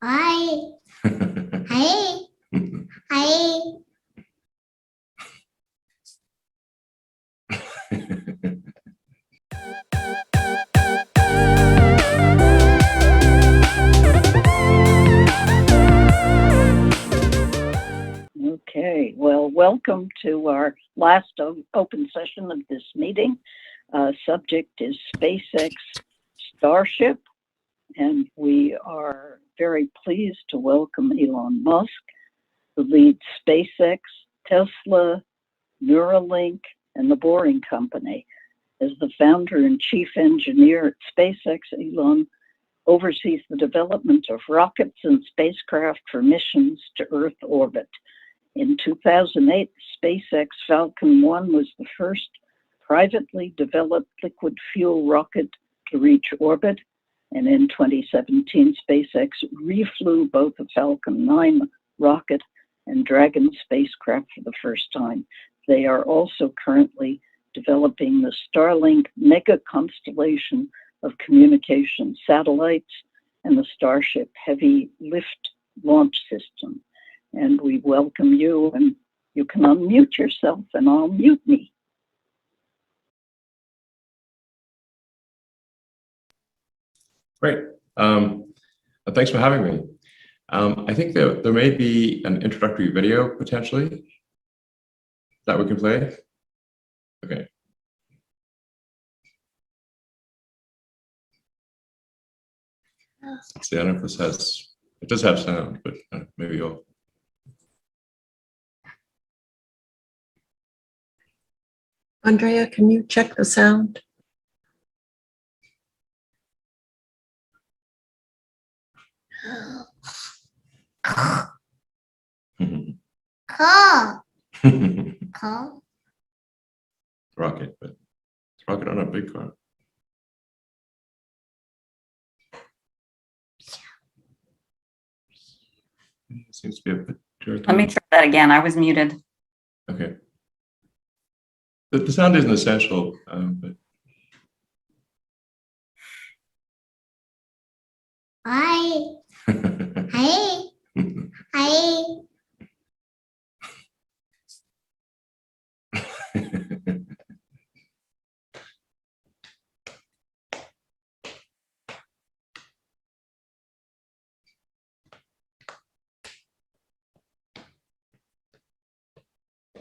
Hi. Hi. Hi. Okay, well, welcome to our last open session of this meeting. Subject is SpaceX Starship, and we are very pleased to welcome Elon Musk, who leads SpaceX, Tesla, Neuralink, and the Boring Company. As the founder and chief engineer at SpaceX, Elon oversees the development of rockets and spacecraft for missions to Earth orbit. In 2008, SpaceX Falcon 1 was the first privately developed liquid fuel rocket to reach orbit. And in 2017, SpaceX reflew both the Falcon 9 rocket and Dragon spacecraft for the first time. They are also currently developing the Starlink mega constellation of communication satellites and the Starship heavy lift launch system. And we welcome you, and you can unmute yourself and I'll mute me. Great. Thanks for having me. I think there may be an introductory video potentially that we can play. Okay. See, I don't know if this it does have sound, but maybe you'll. Andrea, can you check the sound? Call. Call. Rocket, but it's rocket on a big car. It seems to be a bit jerky. Let me try that again. I was muted. Okay. The sound isn't essential, but Hi. Hi. Hi.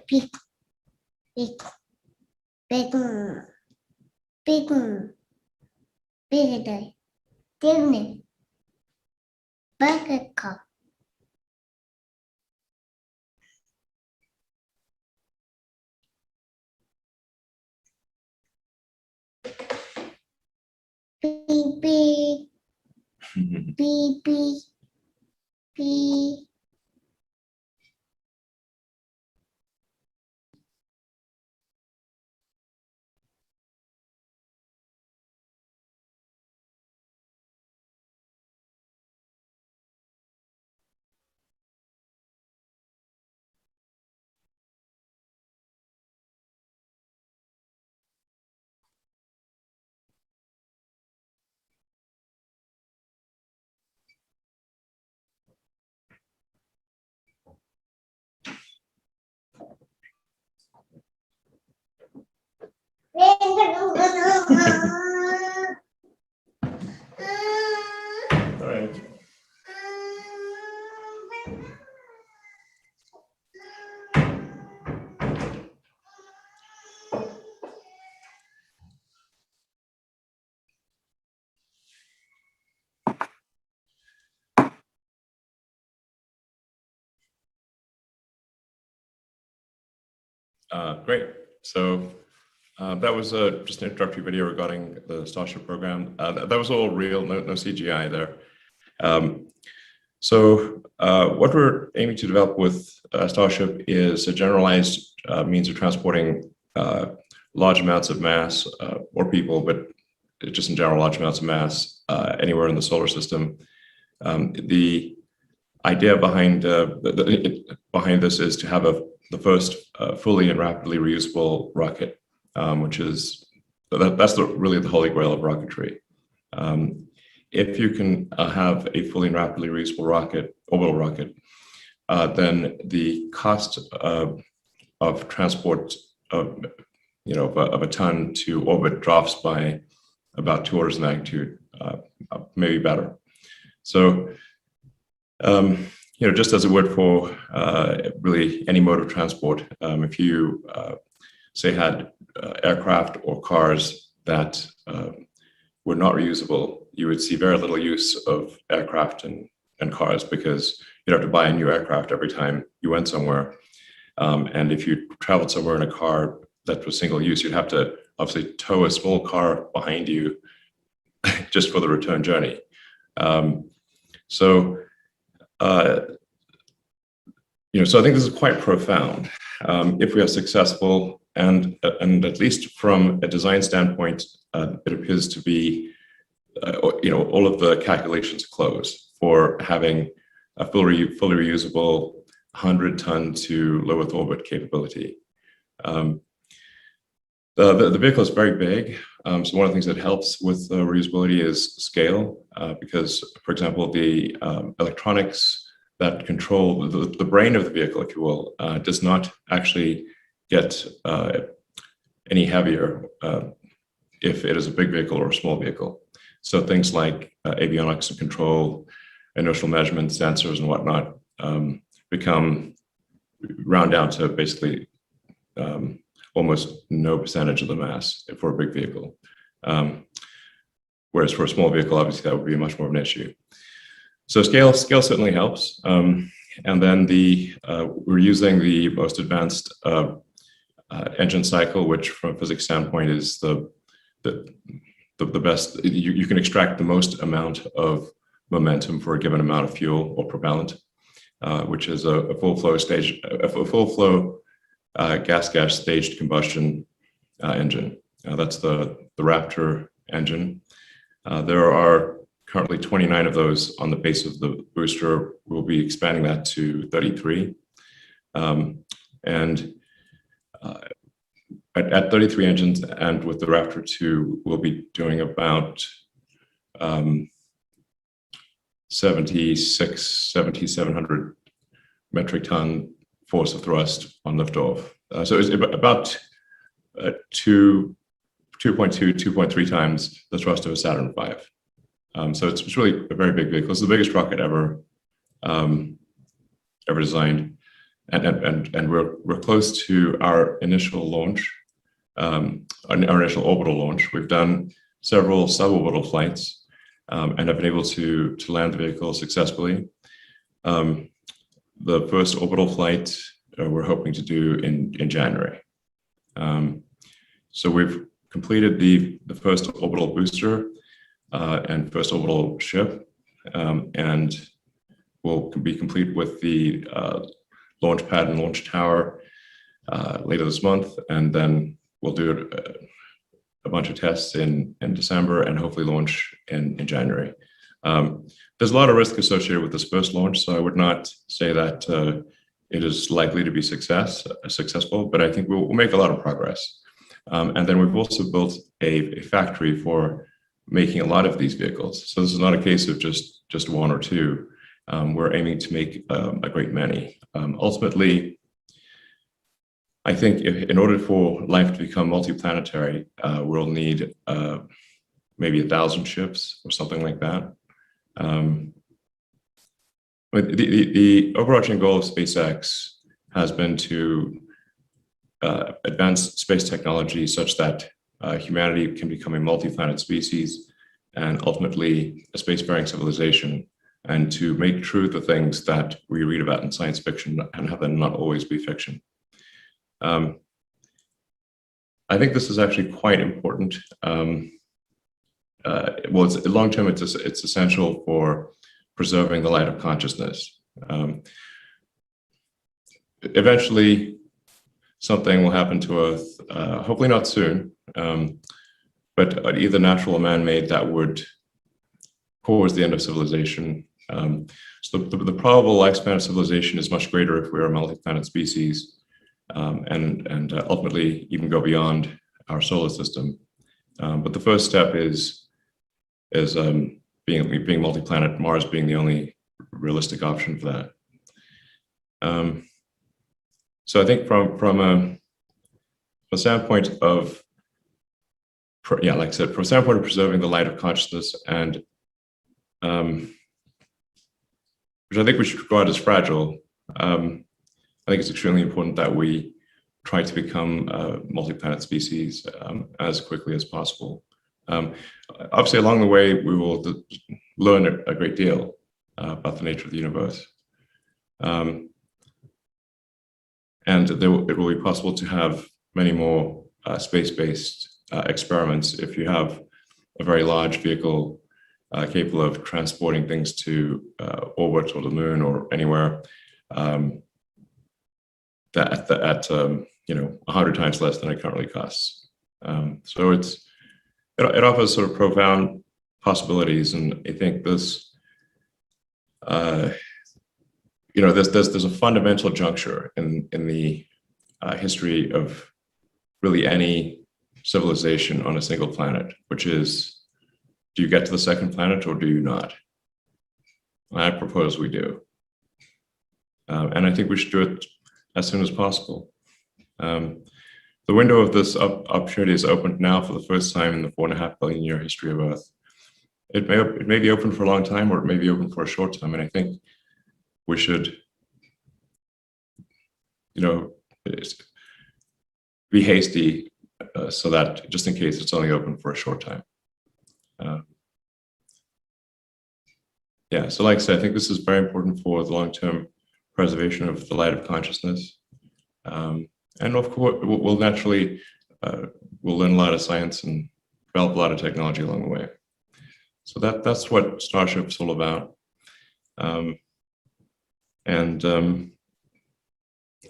Big. Big. Bigger. Bigger. Bigger. Bigger. Burger cup. Beep beep. Beep beep. Beep. all right. Great. So that was just an introductory video regarding the Starship program. That was all real, no CGI there. What we're aiming to develop with Starship is a generalized means of transporting large amounts of mass or people, but just in general, large amounts of mass anywhere in the solar system. The idea behind behind this is to have the first fully and rapidly reusable rocket, which is really the holy grail of rocketry. if you can have a fully and rapidly reusable rocket, orbital rocket, then the cost of transport of a ton to orbit drops by about 2 orders of magnitude, maybe better. So, just as it would for really any mode of transport, if you say had aircraft or cars that were not reusable, you would see very little use of aircraft and cars, because you'd have to buy a new aircraft every time you went somewhere. And if you traveled somewhere in a car that was single use, you'd have to obviously tow a small car behind you just for the return journey. So I think this is quite profound. If we are successful, and at least from a design standpoint, it appears to be, all of the calculations close for having a fully reusable 100-ton to low Earth orbit capability. The vehicle is very big. So one of the things that helps with reusability is scale, because, for example, the electronics that control the brain of the vehicle, if you will, does not actually get any heavier if it is a big vehicle or a small vehicle. So things like avionics and control, inertial measurements, sensors and whatnot round down to basically almost no percentage of the mass for a big vehicle. Whereas for a small vehicle, obviously that would be much more of an issue. So scale certainly helps. And then we're using the most advanced engine cycle, which from a physics standpoint is the best. You can extract the most amount of momentum for a given amount of fuel or propellant, which is a full flow gas staged combustion engine. That's the Raptor engine. There are currently 29 of those on the base of the booster. We'll be expanding that to 33. At 33 engines, and with the Raptor 2, we'll be doing about 7,700 metric ton force of thrust on liftoff. So it's about 2.2, 2.3 times the thrust of a Saturn V. So it's really a very big vehicle. It's the biggest rocket ever designed, and we're close to our initial launch, our initial orbital launch. We've done several suborbital flights and have been able to land the vehicle successfully. The first orbital flight we're hoping to do in January. So we've completed the first orbital booster and first orbital ship, and we'll be complete with the launch pad and launch tower later this month, and then we'll do a bunch of tests in December and hopefully launch in January. There's a lot of risk associated with this first launch, so I would not say that it is likely to be successful, but I think we'll make a lot of progress. And then we've also built a factory for making a lot of these vehicles. So this is not a case of just one or two. We're aiming to make a great many. Ultimately, I think in order for life to become multiplanetary, we'll need maybe 1,000 ships or something like that. But the overarching goal of SpaceX has been to advance space technology such that humanity can become a multi-planet species and ultimately a spacefaring civilization, and to make true the things that we read about in science fiction and have them not always be fiction. I think this is actually quite important. Well, long term, it's essential for preserving the light of consciousness. Eventually, something will happen to Earth, hopefully not soon, but either natural or man-made, that would cause the end of civilization. So the probable lifespan of civilization is much greater if we are a multi-planet species, and ultimately even go beyond our solar system. But the first step is being multi-planet, Mars being the only realistic option for that. So I think from a standpoint of, yeah, like I said, from a standpoint of preserving the light of consciousness, and which I think we should regard as fragile, I think it's extremely important that we try to become a multi-planet species as quickly as possible. Obviously, along the way, we will learn a great deal about the nature of the universe. And it will be possible to have many more space-based experiments if you have a very large vehicle capable of transporting things to orbit or the moon or anywhere at 100 times less than it currently costs. So it offers sort of profound possibilities, and I think this, there's a fundamental juncture in the history of really any civilization on a single planet, which is, do you get to the second planet or do you not? I propose we do. And I think we should do it as soon as possible. The window of this opportunity is opened now for the first time in the 4.5 billion year history of Earth. It may be open for a long time, or it may be open for a short time, and I think we should, be hasty so that just in case it's only open for a short time. Yeah, so like I said, I think this is very important for the long-term preservation of the light of consciousness. And of course, we'll naturally, we'll learn a lot of science and develop a lot of technology along the way. So that's what Starship's all about.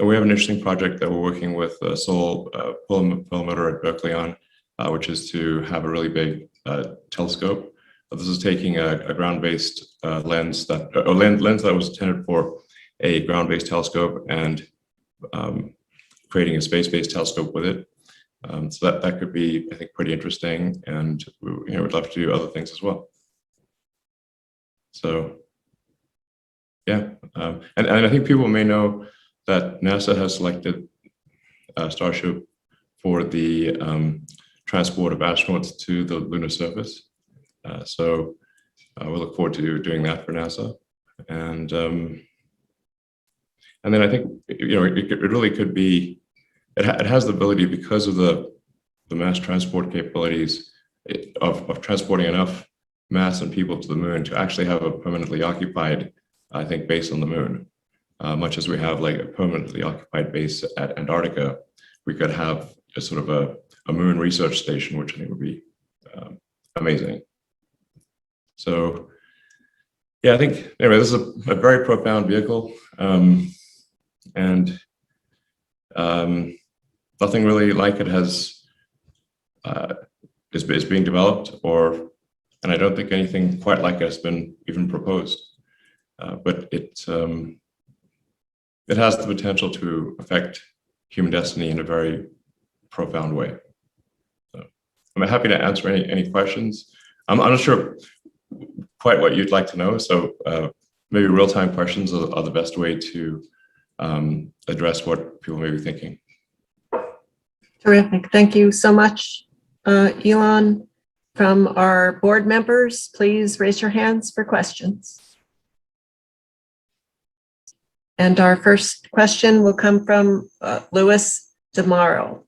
We have an interesting project that we're working with Seoul Perlmutter at Berkeley on, which is to have a really big telescope. This is taking a ground-based lens that was intended for a ground-based telescope and creating a space-based telescope with it. So that could be, I think, pretty interesting, and we'd love to do other things as well. So, yeah, and I think people may know that NASA has selected Starship for the transport of astronauts to the lunar surface. So we look forward to doing that for NASA, and then I think it really could be. It has the ability, because of the mass transport capabilities of transporting enough mass and people to the moon, to actually have a permanently occupied, I think, base on the moon. Much as we have like a permanently occupied base at Antarctica, we could have a sort of a moon research station, which I think would be amazing. So, yeah, I think anyway, this is a very profound vehicle, and nothing really like it is being developed, and I don't think anything quite like it has been even proposed. But it has the potential to affect human destiny in a very profound way. So I'm happy to answer any questions. I'm not sure quite what you'd like to know, so maybe real-time questions are the best way to address what people may be thinking. Terrific. Thank you so much, Elon. From our board members, please raise your hands for questions. And our first question will come from Louis DeMauro.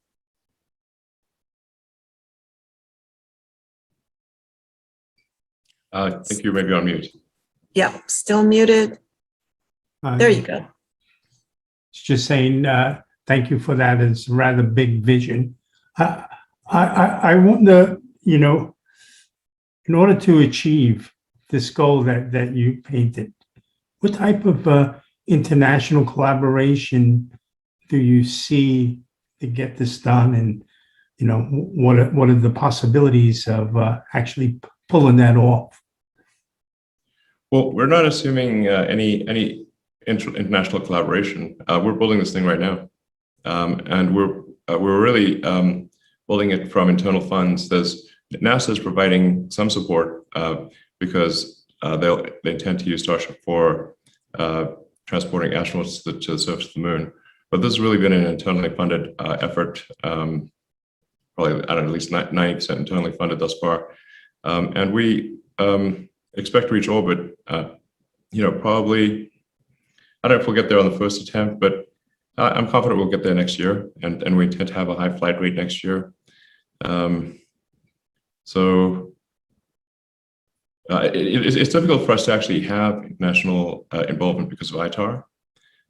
I think you may be on mute. Yep, still muted. There you go. Just saying, thank you for that. It's a rather big vision. I wonder, in order to achieve this goal that you painted, what type of international collaboration do you see to get this done? And, what are the possibilities of actually pulling that off? Well, we're not assuming any international collaboration. We're building this thing right now, and we're really building it from internal funds. NASA is providing some support, because they intend to use Starship for transporting astronauts to the surface of the moon. But this has really been an internally funded effort, probably, I don't know, at least 90% internally funded thus far. And we expect to reach orbit, probably, I don't know if we'll get there on the first attempt, but I'm confident we'll get there next year, and we intend to have a high flight rate next year. It's difficult for us to actually have international involvement because of ITAR.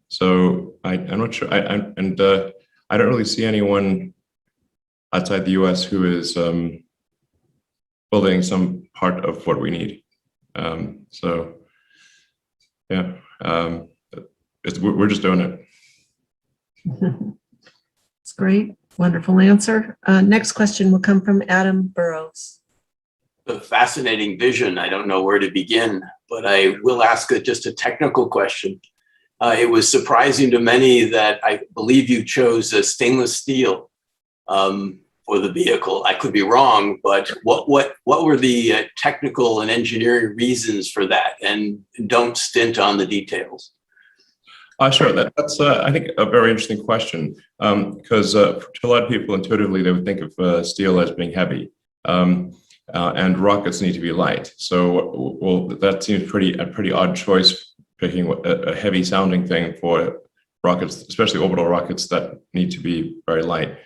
So I'm not sure, I don't really see anyone outside the US who is building some part of what we need. So yeah, we're just doing it. It's great. Wonderful answer. Next question will come from Adam Burrows. A fascinating vision. I don't know where to begin, but I will ask just a technical question. It was surprising to many that I believe you chose a stainless steel for the vehicle. I could be wrong, but what were the technical and engineering reasons for that? And don't stint on the details. Sure. That's, I think, a very interesting question, because to a lot of people, intuitively, they would think of steel as being heavy, and rockets need to be light. So, well, that seems a pretty odd choice, picking a heavy-sounding thing for rockets, especially orbital rockets that need to be very light.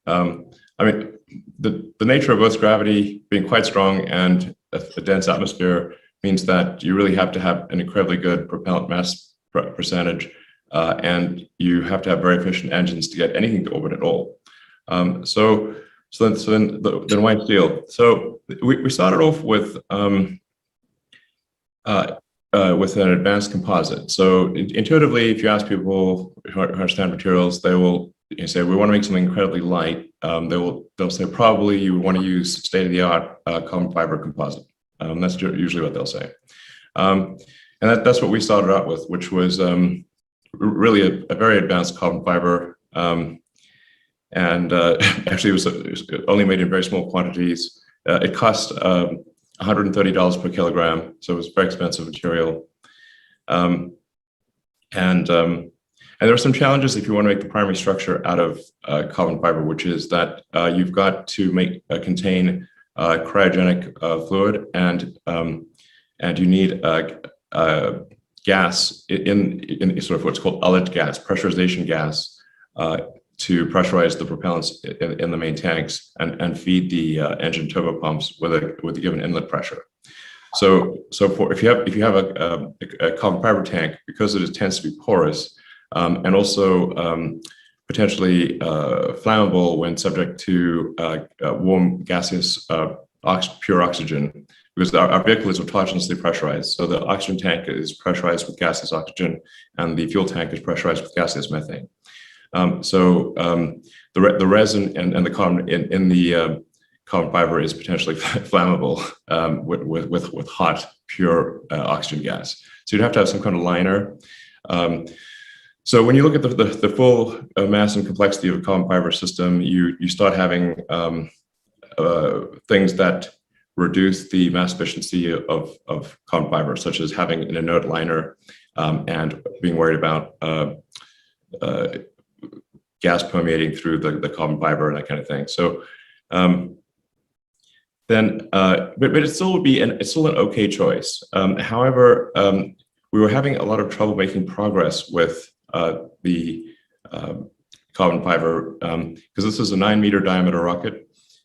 I mean, the nature of Earth's gravity being quite strong and a dense atmosphere means that you really have to have an incredibly good propellant mass percentage. And you have to have very efficient engines to get anything to orbit at all. So then why steel? So we started off with an advanced composite. So intuitively, if you ask people who understand materials, they will say we want to make something incredibly light. They'll say probably you want to use state-of-the-art carbon fiber composite. That's usually what they'll say. And that's what we started out with, which was really a very advanced carbon fiber, and actually it was only made in very small quantities. It cost $130 per kilogram, so it was very expensive material. And there are some challenges if you want to make the primary structure out of carbon fiber, which is that you've got to contain cryogenic fluid, and you need gas in sort of what's called ullage gas, pressurization gas, to pressurize the propellants in the main tanks and feed the engine turbopumps with a given inlet pressure. So if you have a carbon fiber tank, because it tends to be porous and also potentially flammable when subject to warm gaseous pure oxygen, because our vehicle is autogenously pressurized. So the oxygen tank is pressurized with gaseous oxygen, and the fuel tank is pressurized with gaseous methane. So the resin and the carbon in the carbon fiber is potentially flammable with hot, pure oxygen gas. So you'd have to have some kind of liner. So when you look at the full mass and complexity of a carbon fiber system, you start having things that reduce the mass efficiency of carbon fiber, such as having an inert liner and being worried about gas permeating through the carbon fiber and that kind of thing. So but it still would be it's still an okay choice. However, we were having a lot of trouble making progress with the carbon fiber because this is a 9-meter diameter rocket.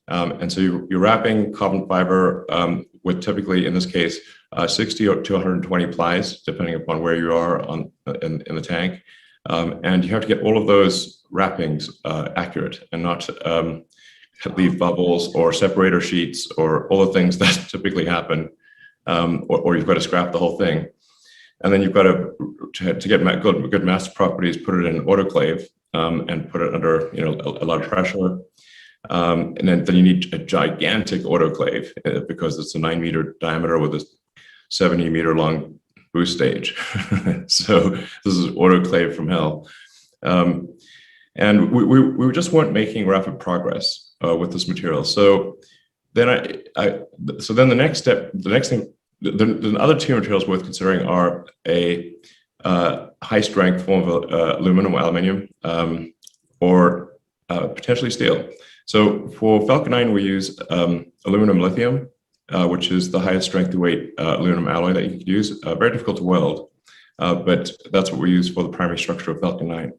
And so you're wrapping carbon fiber with typically, in this case, 60 to 120 plies, depending upon where you are in the tank. And you have to get all of those wrappings accurate and not leave bubbles or separator sheets or all the things that typically happen, or you've got to scrap the whole thing. And then you've got to get good mass properties, put it in an autoclave and put it under a lot of pressure. And then you need a gigantic autoclave because it's a 9-meter diameter with a 70-meter long boost stage. So this is autoclave from hell. And we just weren't making rapid progress with this material. So then the next thing the other two materials worth considering are a high strength form of aluminum or aluminium, or potentially steel. So for Falcon 9, we use aluminum lithium, which is the highest strength to weight aluminum alloy that you could use. Very difficult to weld, but that's what we use for the primary structure of Falcon 9.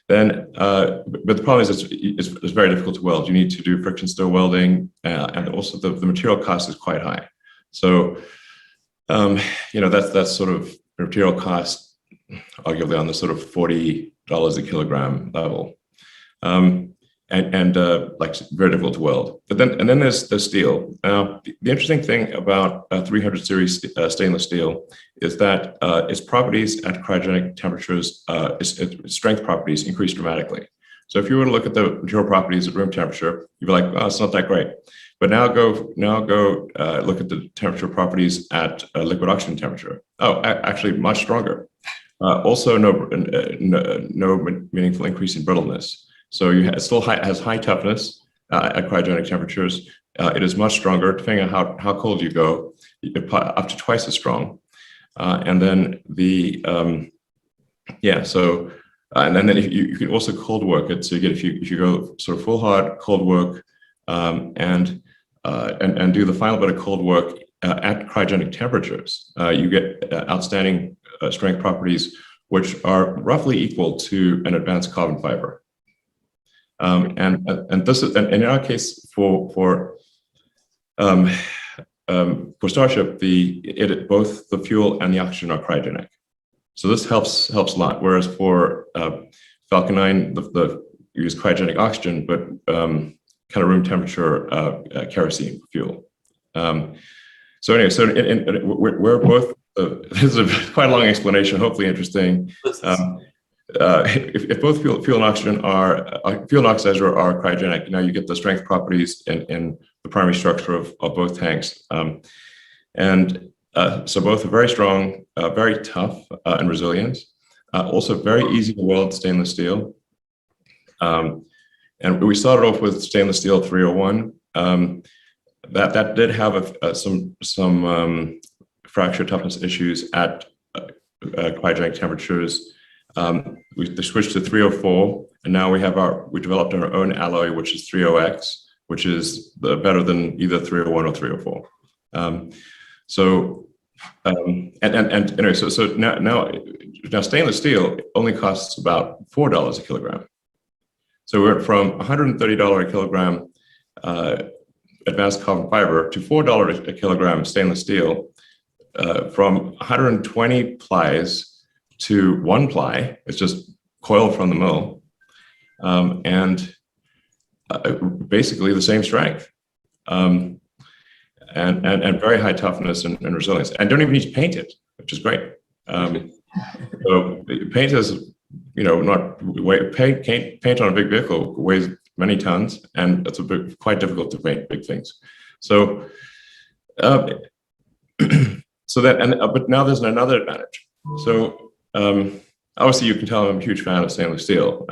Then, but the problem is it's very difficult to weld. You need to do friction stir welding, and also the material cost is quite high. So, that's sort of material cost, arguably on the sort of $40 a kilogram level. And like very difficult to weld. But then there's steel. Now, the interesting thing about 300 series stainless steel is that its properties at cryogenic temperatures, its strength properties increase dramatically. So if you were to look at the material properties at room temperature, you'd be like, oh, it's not that great. But now go look at the temperature properties at liquid oxygen temperature. Oh, actually much stronger. Also no meaningful increase in brittleness. So it still has high toughness at cryogenic temperatures. It is much stronger, depending on how cold you go, up to twice as strong. And then and then if you can also cold work it. So you get if you go sort of full hard cold work and do the final bit of cold work at cryogenic temperatures, you get outstanding strength properties, which are roughly equal to an advanced carbon fiber. And this is, and in our case for Starship, both the fuel and the oxygen are cryogenic, so this helps a lot. Whereas for Falcon 9, you use cryogenic oxygen, but kind of room temperature kerosene fuel. So anyway, we're both. This is quite a long explanation. Hopefully interesting. If both fuel and oxygen fuel and oxidizer are cryogenic, now you get the strength properties in the primary structure of both tanks. So both are very strong, very tough and resilient, also very easy to weld stainless steel. And we started off with stainless steel 301. That did have some fracture toughness issues at cryogenic temperatures. We switched to 304, and now we developed our own alloy, which is 30X, which is better than either 301 or 304. Anyway, so now stainless steel only costs about $4 a kilogram. So we went from $130 a kilogram advanced carbon fiber to $4 a kilogram stainless steel, from 120 plies to 1 ply. It's just coiled from the mill, and basically the same strength, and very high toughness and resilience. And don't even need to paint it, which is great. So paint is, paint on a big vehicle weighs many tons, and it's quite difficult to paint big things. So, but now there's another advantage. So. Obviously, you can tell I'm a huge fan of stainless steel.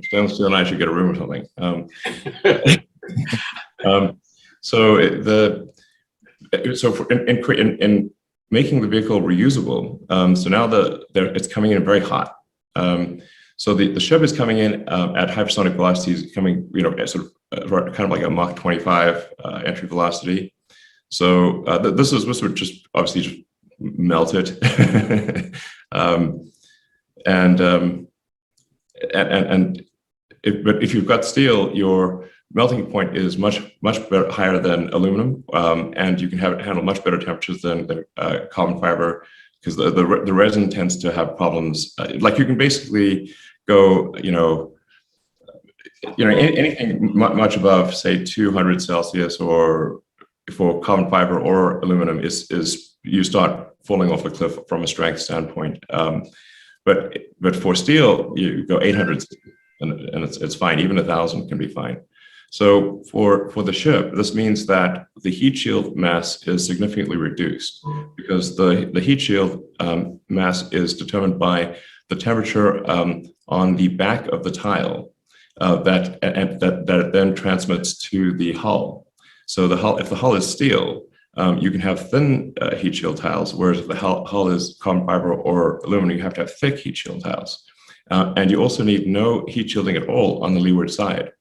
Stainless steel and I should get a room or something. In making the vehicle reusable, so now it's coming in very hot. So the ship is coming in at hypersonic velocities, coming sort of kind of like a Mach 25 entry velocity. So this would just obviously just melt it. But if you've got steel, your melting point is much better, higher than aluminum, and you can handle much better temperatures than carbon fiber, because the resin tends to have problems. Like you can basically go, anything much above, say, 200 Celsius, or for carbon fiber or aluminum, is you start falling off a cliff from a strength standpoint. But for steel, you go 800, and it's fine. Even 1,000 can be fine. So for the ship, this means that the heat shield mass is significantly reduced, because the heat shield mass is determined by the temperature on the back of the tile that then transmits to the hull. So if the hull is steel, you can have thin heat shield tiles, whereas if the hull is carbon fiber or aluminum, you have to have thick heat shield tiles. And you also need no heat shielding at all on the leeward side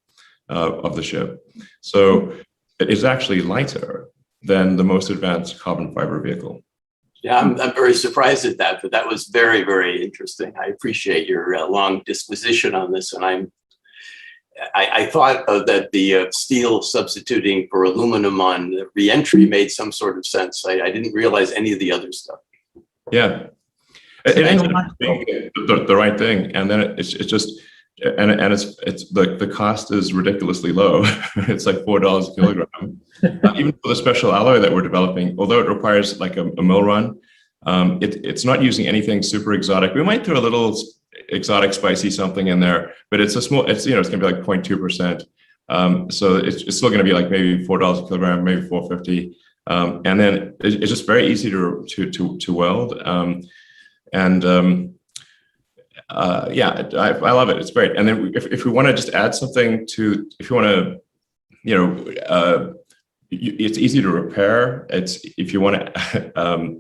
of the ship. So it is actually lighter than the most advanced carbon fiber vehicle. Yeah, I'm very surprised at that, but that was very, very interesting. I appreciate your long disquisition on this, and I thought that the steel substituting for aluminum on the reentry made some sort of sense. I didn't realize any of the other stuff. Yeah, it ended up being the right thing, and then it's just and it's the cost is ridiculously low. It's like $4 a kilogram. Even for the special alloy that we're developing, although it requires like a mill run, it's not using anything super exotic. We might throw a little exotic spicy something in there, but it's a small, it's it's gonna be like 0.2%. So it's still gonna be like maybe $4 a kilogram, maybe $4.50. And then it's just very easy to weld. Yeah, I love it. It's great. And then if we want to just add something to, if you want to, it's easy to repair. It's if you want to,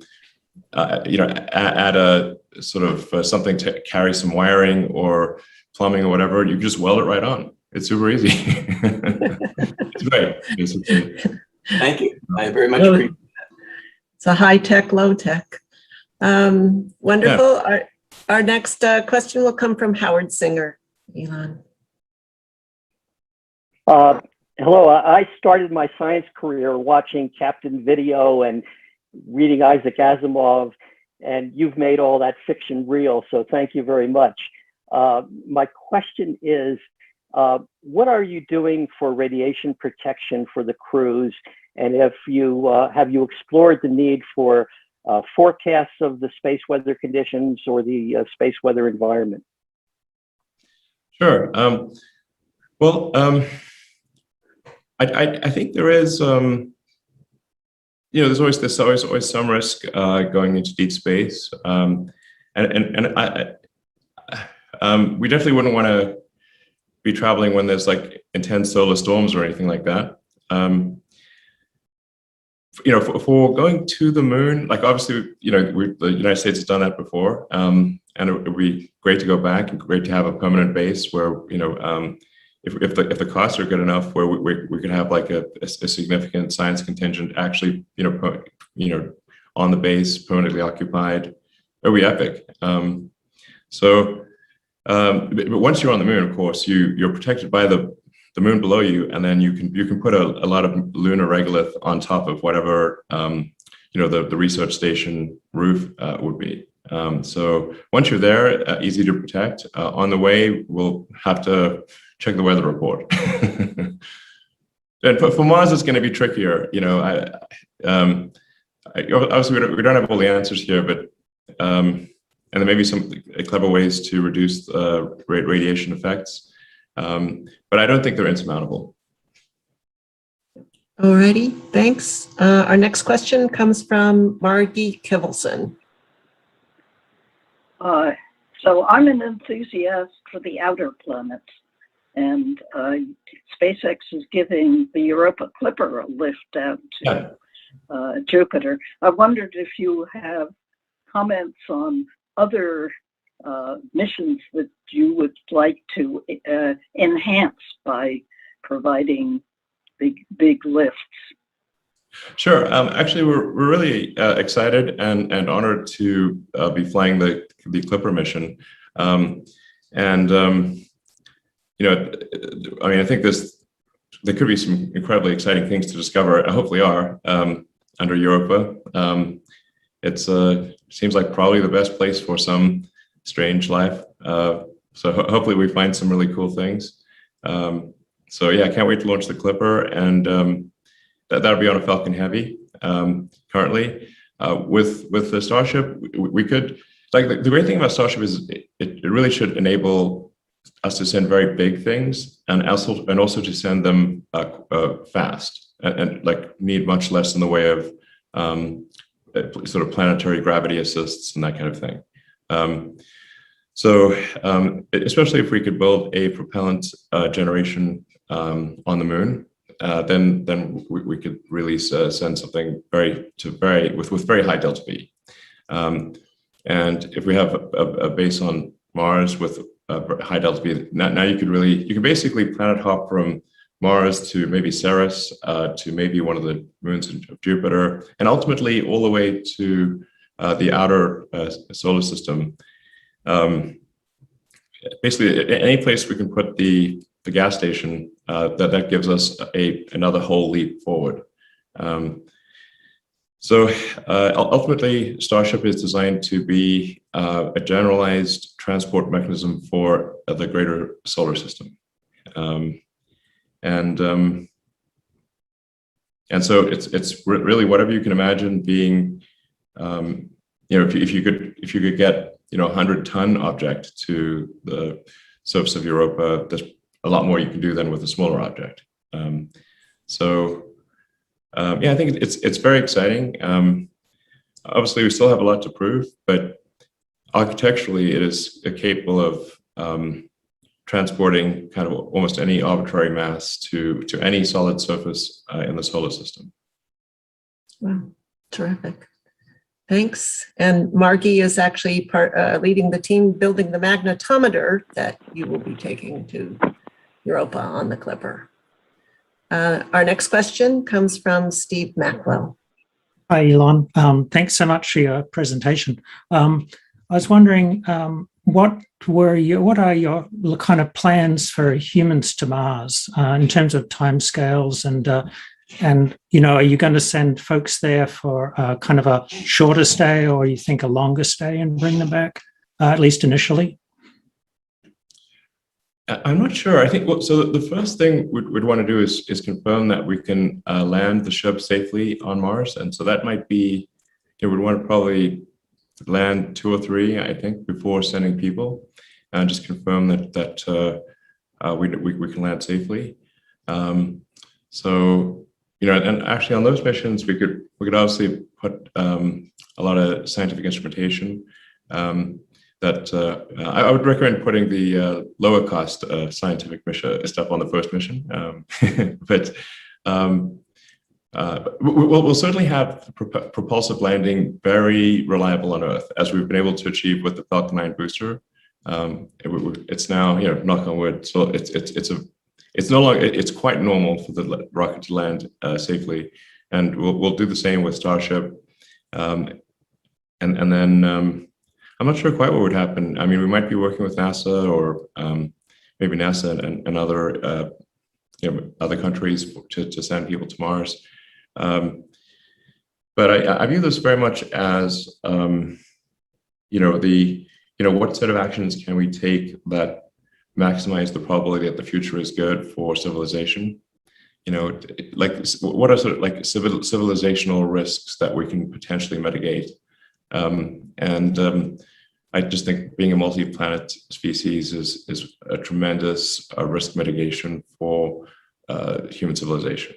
add a sort of something to carry some wiring or plumbing or whatever, you just weld it right on. It's super easy. It's great. Thank you. I very much appreciate that. It's a high tech, low tech. Wonderful. Yeah. Our next question will come from Howard Singer. Elon. Hello. I started my science career watching Captain Video and reading Isaac Asimov, and you've made all that fiction real, so thank you very much. My question is, what are you doing for radiation protection for the crews? And if you have you explored the need for forecasts of the space weather conditions or the space weather environment? Sure. I think there is, there's always some risk going into deep space, and we definitely wouldn't want to be traveling when there's like intense solar storms or anything like that. For going to the moon, like obviously, the United States has done that before, and it would be great to go back and great to have a permanent base where, if the costs are good enough, where we could have like a significant science contingent actually, on the base, permanently occupied, it would be epic. But once you're on the moon, of course, you're protected by the moon below you, and then you can put a lot of lunar regolith on top of whatever the research station roof would be. So once you're there, easy to protect. On the way, we'll have to check the weather report. And for Mars, it's going to be trickier. Obviously we don't have all the answers here, but and there may be some clever ways to reduce radiation effects. But I don't think they're insurmountable. Alrighty, thanks. Our next question comes from Margie Kivelson. So I'm an enthusiast for the outer planets, and SpaceX is giving the Europa Clipper a lift out to Jupiter. I wondered if you have comments on other missions that you would like to enhance by providing big lifts. Sure. Actually, we're really excited and honored to be flying the Clipper mission. I think there could be some incredibly exciting things to discover. Hopefully, are under Europa. It seems like probably the best place for some strange life. So hopefully, we find some really cool things. So yeah, I can't wait to launch the Clipper, and that'll be on a Falcon Heavy currently. With the Starship, we could, like, the great thing about Starship is it really should enable us to send very big things, and also to send them fast and like need much less in the way of sort of planetary gravity assists and that kind of thing. Especially if we could build a propellant generation on the moon, then we could really send something with very high delta V. And if we have a base on Mars with a high delta V, now you can basically planet hop from Mars to maybe Ceres, to maybe one of the moons of Jupiter, and ultimately all the way to the outer solar system. Basically, any place we can put the gas station, that gives us another whole leap forward. So ultimately, Starship is designed to be a generalized transport mechanism for the greater solar system. And so it's really whatever you can imagine being, if you could get, 100-ton object to the surface of Europa, there's a lot more you can do than with a smaller object. Yeah, I think it's very exciting. Obviously, we still have a lot to prove, but architecturally, it is capable of transporting kind of almost any arbitrary mass to any solid surface in the solar system. Wow, terrific. Thanks. And Margie is actually leading the team building the magnetometer that you will be taking to Europa on the Clipper. Our next question comes from Steve Mackwell. Hi, Elon. Thanks so much for your presentation. I was wondering, what are your kind of plans for humans to Mars in terms of timescales, and are you going to send folks there for kind of a shorter stay, or you think a longer stay and bring them back, at least initially? I'm not sure. I think, so the first thing we'd want to do is confirm that we can land the ship safely on Mars. And so that might be, we'd want to probably land 2 or 3, I think, before sending people, and just confirm that we can land safely. And actually on those missions, we could obviously put a lot of scientific instrumentation. That I would recommend putting the lower cost scientific mission stuff on the first mission, but we'll certainly have propulsive landing very reliable on Earth, as we've been able to achieve with the Falcon 9 booster. It's now, knock on wood, so it's no longer, it's quite normal for the rocket to land safely, and we'll do the same with Starship, and then. I'm not sure quite what would happen. I mean, we might be working with NASA, or maybe NASA and other other countries to send people to Mars. But I view this very much as what set of actions can we take that maximize the probability that the future is good for civilization? Like what are sort of like civilizational risks that we can potentially mitigate? I just think being a multi-planet species is a tremendous risk mitigation for human civilization.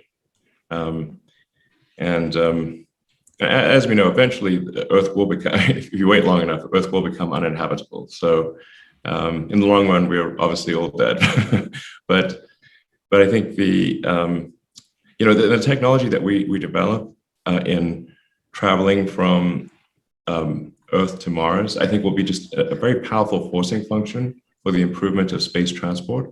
As we know, eventually Earth will become, if you wait long enough, Earth will become uninhabitable. So in the long run, we're obviously all dead. but I think the technology that we develop in traveling from Earth to Mars, I think will be just a very powerful forcing function for the improvement of space transport.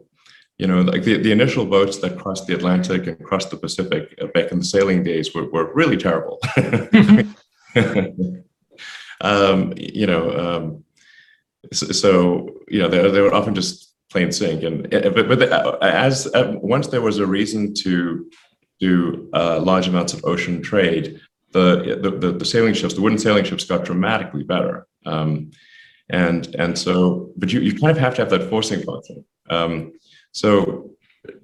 Like the initial boats that crossed the Atlantic and crossed the Pacific back in the sailing days were really terrible. They were often just plain sink. But once there was a reason to do large amounts of ocean trade, the sailing ships, the wooden sailing ships, got dramatically better. But you kind of have to have that forcing function. So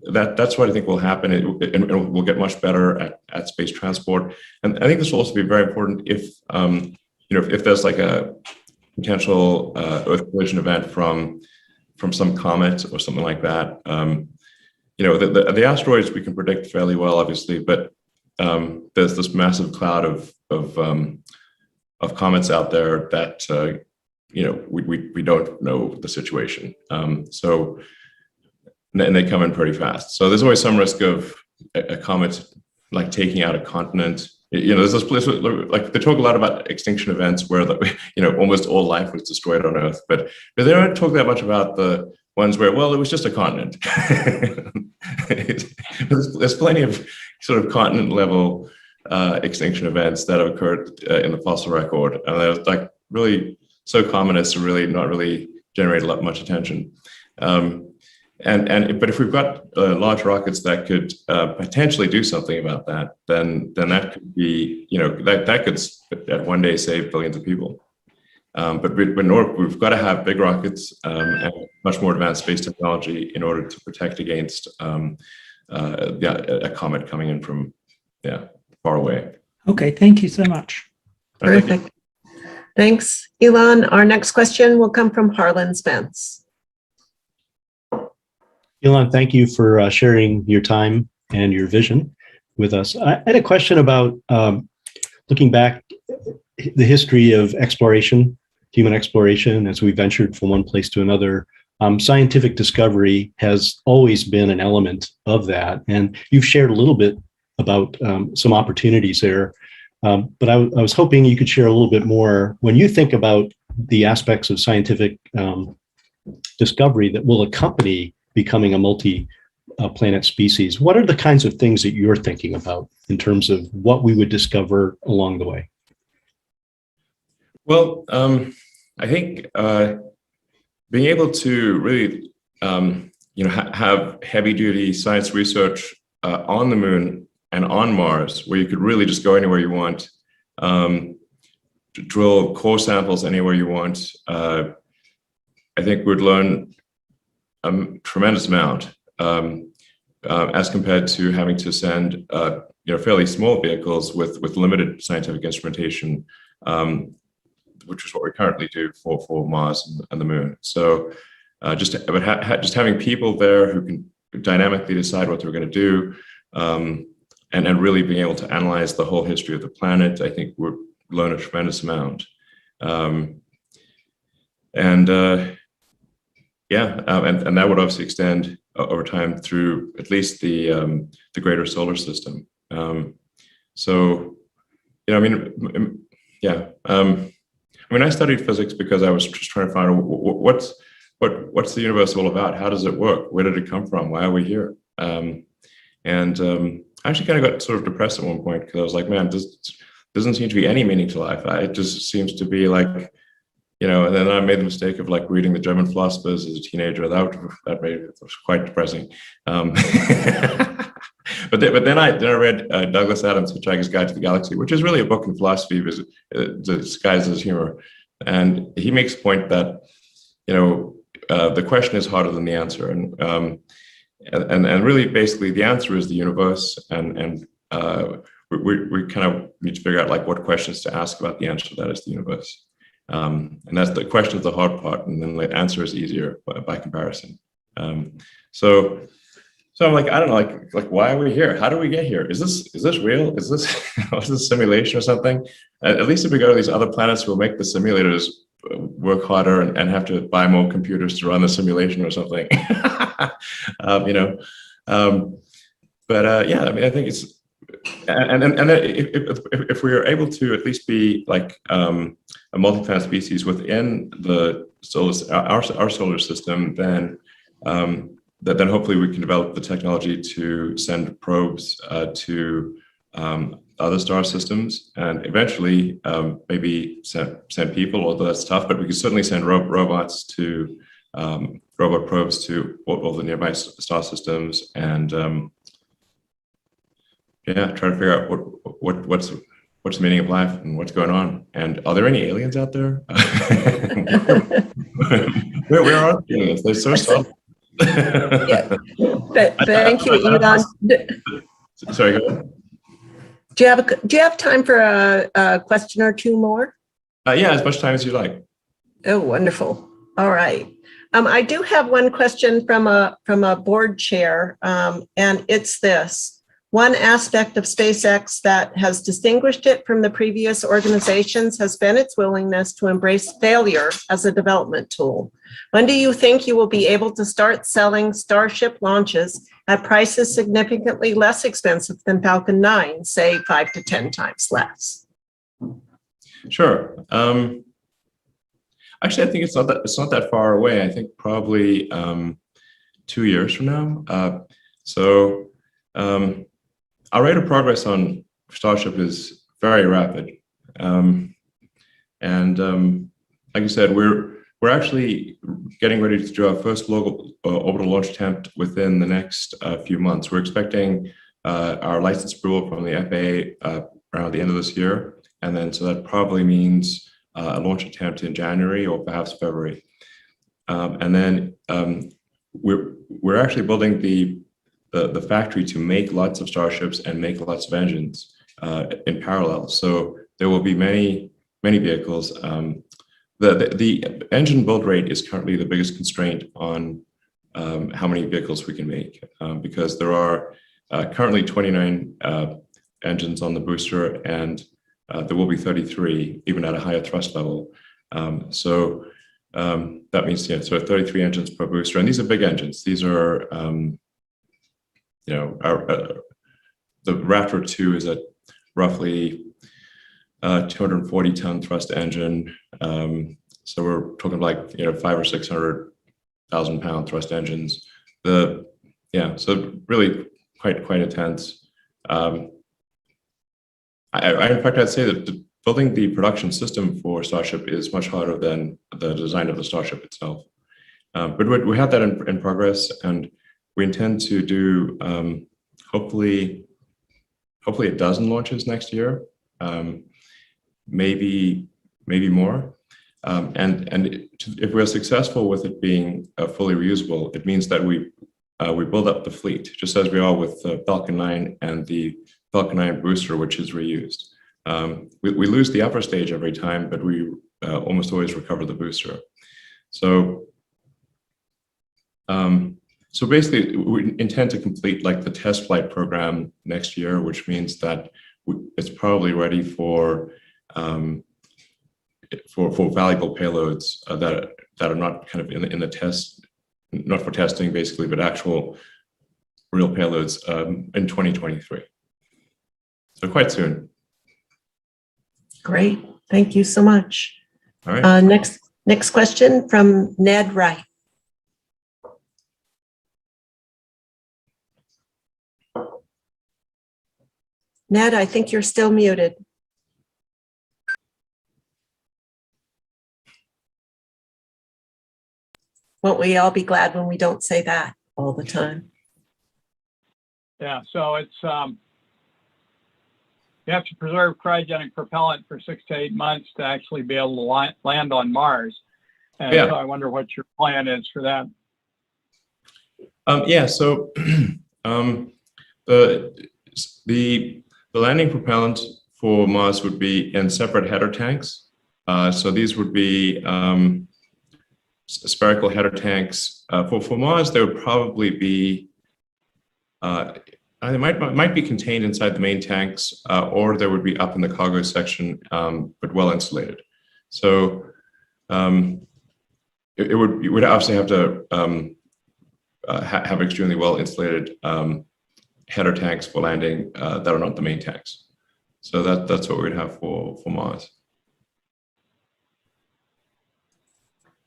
that's what I think will happen. And we'll get much better at space transport. And I think this will also be very important if there's like a potential Earth collision event from some comet or something like that. The asteroids we can predict fairly well, obviously, but there's this massive cloud of comets out there that we don't know the situation. And they come in pretty fast. So there's always some risk of a comet like taking out a continent. You know, there's this place like they talk a lot about extinction events where almost all life was destroyed on Earth, but they don't talk that much about the ones where, well, it was just a continent. There's plenty of sort of continent level extinction events that have occurred in the fossil record, and they're like really so common as to really not really generate much attention. But if we've got large rockets that could potentially do something about that, then that could be, that could at one day save billions of people. But we've got to have big rockets and much more advanced space technology in order to protect against a comet coming in from far away. Okay, thank you so much. Terrific. Thanks, Elon. Our next question will come from Harlan Spence. Elon, thank you for sharing your time and your vision with us. I had a question about looking back the history of exploration, human exploration, as we ventured from one place to another. Scientific discovery has always been an element of that. And you've shared a little bit about some opportunities there. But I was hoping you could share a little bit more. When you think about the aspects of scientific discovery that will accompany becoming a multi-planet species, what are the kinds of things that you're thinking about in terms of what we would discover along the way? Well, I think being able to really, have heavy-duty science research on the moon and on Mars, where you could really just go anywhere you want, drill core samples anywhere you want. I think we'd learn a tremendous amount as compared to having to send fairly small vehicles with limited scientific instrumentation, which is what we currently do for Mars and the Moon. So just having people there who can dynamically decide what they're going to do, and really being able to analyze the whole history of the planet, I think we'll learn a tremendous amount. And that would obviously extend over time through at least the greater solar system. I studied physics because I was just trying to find out what's the universe all about? How does it work? Where did it come from? Why are we here? I actually kind of got sort of depressed at one point because I was like, man, this doesn't seem to be any meaning to life. It just seems to be like, and then I made the mistake of like reading the German philosophers as a teenager. That was quite depressing. But then I read Douglas Adams' Hitchhiker's Guide to the Galaxy, which is really a book in philosophy disguised as humor. And he makes a point that, the question is harder than the answer. And really basically the answer is the universe. And we kind of need to figure out like what questions to ask about the answer to that is the universe. And that's the question is the hard part, and then the answer is easier by comparison. So I'm like, I don't know, like why are we here? How do we get here? Is this real? Is this is this simulation or something? At least if we go to these other planets, we'll make the simulators work harder and have to buy more computers to run the simulation or something. I think it's and if we are able to at least be like a multi-planet species within the our solar system, then hopefully we can develop the technology to send probes to other star systems, and eventually maybe send people, although that's tough, but we can certainly send robots to robot probes to all the nearby star systems, and try to figure out what's the meaning of life and what's going on, and are there any aliens out there? Where are the aliens? They're so soft. Yeah. Thank you, Elon. Sorry, go ahead. Do you have time for a question or two more? Yeah, as much time as you like. Oh, wonderful. All right. I do have one question from a board chair, and it's this. One aspect of SpaceX that has distinguished it from the previous organizations has been its willingness to embrace failure as a development tool. When do you think you will be able to start selling Starship launches at prices significantly less expensive than Falcon 9, say 5 to 10 times less? Sure. Actually, I think it's not that far away. I think probably 2 years from now. Our rate of progress on Starship is very rapid, like I said, we're actually getting ready to do our first global orbital launch attempt within the next few months. We're expecting our license approval from the FAA around the end of this year, and then so that probably means a launch attempt in January or perhaps February. We're actually building the factory to make lots of Starships and make lots of engines in parallel. So there will be many vehicles. The engine build rate is currently the biggest constraint on how many vehicles we can make, because there are currently 29 engines on the booster, and there will be 33 even at a higher thrust level. That means, yeah, so 33 engines per booster, and these are big engines. These are, the Raptor 2 is a roughly 240-ton thrust engine. So we're talking like 500,000 or 600,000 pound thrust engines. So really quite intense. In fact, I'd say that building the production system for Starship is much harder than the design of the Starship itself. But we have that in progress, and we intend to do hopefully a dozen launches next year, maybe more. If we're successful with it being fully reusable, it means that we build up the fleet, just as we are with the Falcon 9 and the Falcon 9 booster, which is reused. We lose the upper stage every time, but we almost always recover the booster. So basically, we intend to complete like the test flight program next year, which means that it's probably ready for valuable payloads that are not kind of in the test, not for testing basically, but actual real payloads in 2023. So quite soon. Great. Thank you so much. All right. Next question from Ned Wright. Ned, I think you're still muted. Won't we all be glad when we don't say that all the time? Yeah, so it's you have to preserve cryogenic propellant for 6 to 8 months to actually be able to land on Mars. And Yeah. so I wonder what your plan is for that. So the landing propellant for Mars would be in separate header tanks. So these would be spherical header tanks. For Mars, there would probably be they might be contained inside the main tanks, or they would be up in the cargo section, but well insulated. So you would obviously have to have extremely well insulated header tanks for landing that are not the main tanks. So that's what we'd have for Mars.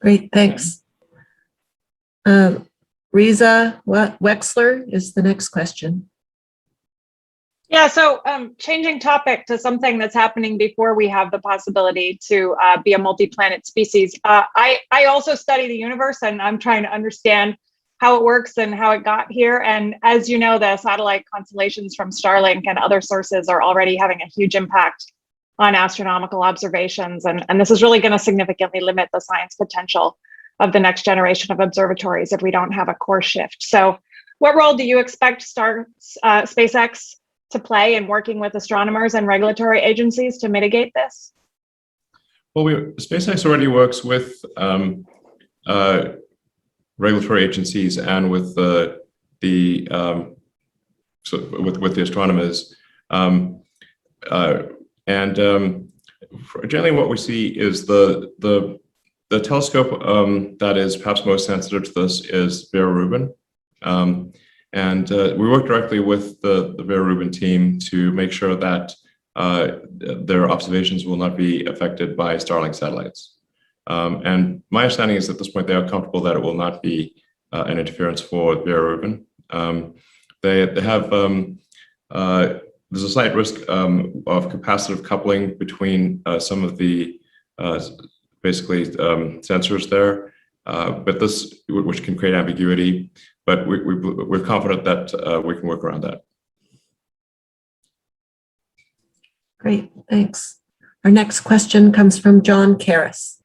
Great, thanks. Riza Wexler is the next question. Yeah, so changing topic to something that's happening before we have the possibility to be a multi-planet species. I also study the universe, and I'm trying to understand how it works and how it got here. And as you know, the satellite constellations from Starlink and other sources are already having a huge impact on astronomical observations. And this is really going to significantly limit the science potential of the next generation of observatories if we don't have a course shift. So what role do you expect SpaceX to play in working with astronomers and regulatory agencies to mitigate this? Well, SpaceX already works with regulatory agencies and with the astronomers, generally what we see is the telescope that is perhaps most sensitive to this is Vera Rubin, And we work directly with the Vera Rubin team to make sure that their observations will not be affected by Starlink satellites. And my understanding is at this point they are comfortable that it will not be an interference for Vera Rubin. They have there's a slight risk of capacitive coupling between some of the basically sensors there, but this, which can create ambiguity, but we're confident that we can work around that. Great, thanks. Our next question comes from John Karras.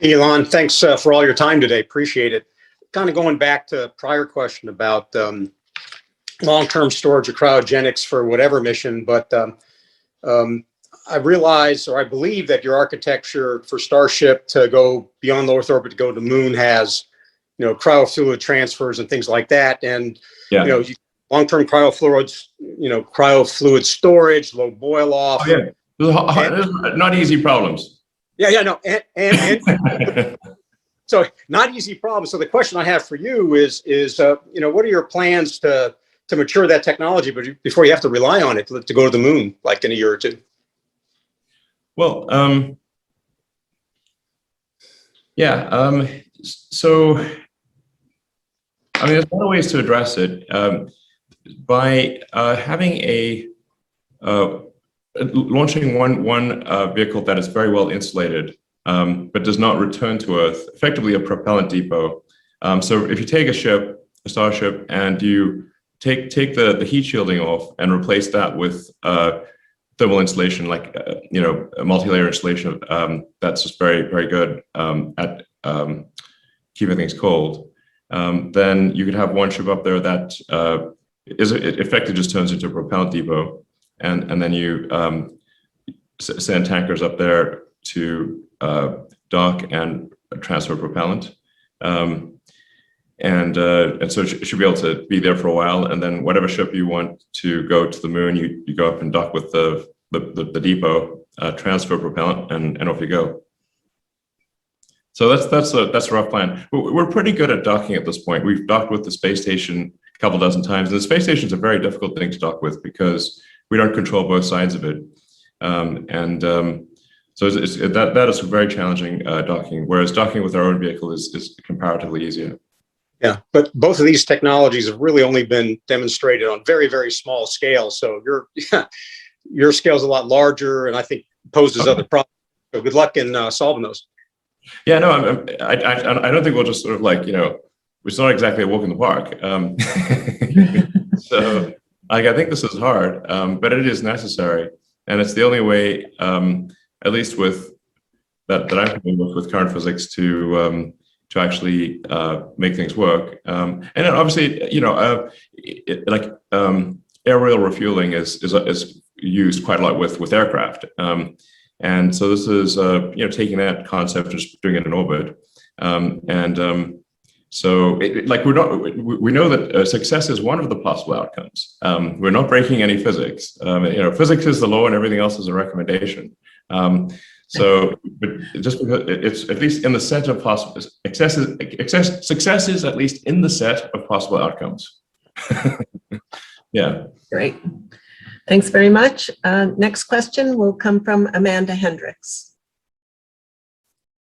Elon, thanks for all your time today. Appreciate it. Kind of going back to a prior question about long-term storage of cryogenics for whatever mission, but I realize, or I believe, that your architecture for Starship to go beyond low Earth orbit to go to the moon has, cryofluid transfers and things like that, and long-term cryofluids, cryofluid storage, low boil off. Oh, yeah, those are not easy problems. No, and so not easy problems. So the question I have for you is what are your plans to mature that technology, but before you have to rely on it to go to the moon, like in a year or two? Well, so I mean, there's a lot of ways to address it. By having launching one vehicle that is very well insulated, but does not return to Earth, effectively a propellant depot. So if you take a Starship, and you take the heat shielding off and replace that with thermal insulation, like a multi-layer insulation that's just very, very good at keeping things cold, then you could have one ship up there that it effectively just turns into a propellant depot, and then you send tankers up there to dock and transfer propellant. And so it should be able to be there for a while, and then whatever ship you want to go to the moon, you go up and dock with the depot, transfer propellant, and off you go. So that's a rough plan. We're pretty good at docking at this point. We've docked with the space station a couple dozen times, and the space station is a very difficult thing to dock with because we don't control both sides of it, so that is very challenging docking. Whereas docking with our own vehicle is comparatively easier. Yeah, but both of these technologies have really only been demonstrated on very, very small scale. So your scale is a lot larger, and I think poses other problems. So good luck in solving those. Yeah, no, I don't think we'll just sort of it's not exactly a walk in the park. So I think this is hard, but it is necessary, and it's the only way, at least with that I'm familiar with current physics, to actually make things work. And then obviously, aerial refueling is used quite a lot with aircraft. And so this is taking that concept and just doing it in orbit. So we know that success is one of the possible outcomes. We're not breaking any physics. Physics is the law and everything else is a recommendation. So, but just because it's at least in the set of possible success is at least in the set of possible outcomes. Yeah. Great. Thanks very much. Next question will come from Amanda Hendricks.